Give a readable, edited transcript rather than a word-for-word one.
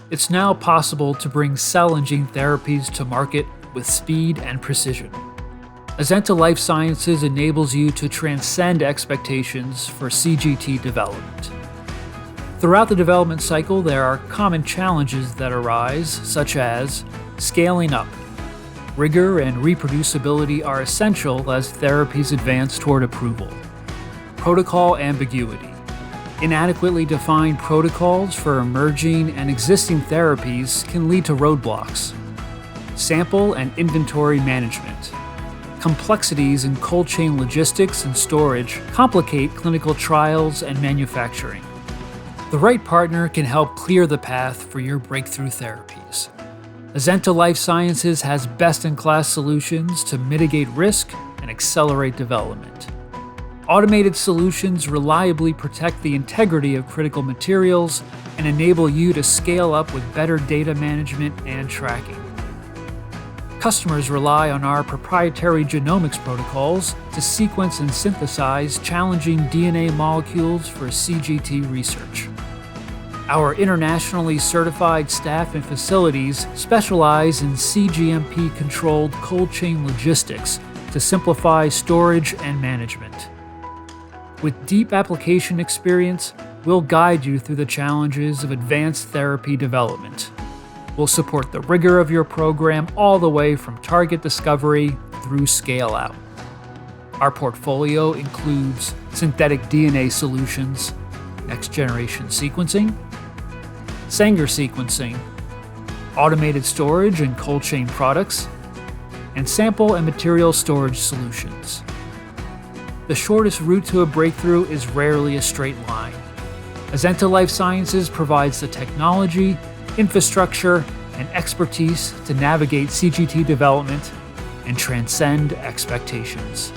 It's now possible to bring cell and gene therapies to market with speed and precision. Azenta Life Sciences enables you to transcend expectations for CGT development. Throughout the development cycle, there are common challenges that arise, such as scaling up. Rigor and reproducibility are essential as therapies advance toward approval. Protocol ambiguity. Inadequately defined protocols for emerging and existing therapies can lead to roadblocks. Sample and inventory management. Complexities in cold chain logistics and storage complicate clinical trials and manufacturing. The right partner can help clear the path for your breakthrough therapies. Azenta Life Sciences has best-in-class solutions to mitigate risk and accelerate development. Automated solutions reliably protect the integrity of critical materials and enable you to scale up with better data management and tracking. Customers rely on our proprietary genomics protocols to sequence and synthesize challenging DNA molecules for CGT research. Our internationally certified staff and facilities specialize in cGMP-controlled cold chain logistics to simplify storage and management. With deep application experience, we'll guide you through the challenges of advanced therapy development. We'll support the rigor of your program all the way from target discovery through scale-out. Our portfolio includes synthetic DNA solutions, next-generation sequencing, Sanger sequencing, automated storage and cold chain products, and sample and material storage solutions. The shortest route to a breakthrough is rarely a straight line. Azenta Life Sciences provides the technology, infrastructure, and expertise to navigate CGT development and transcend expectations.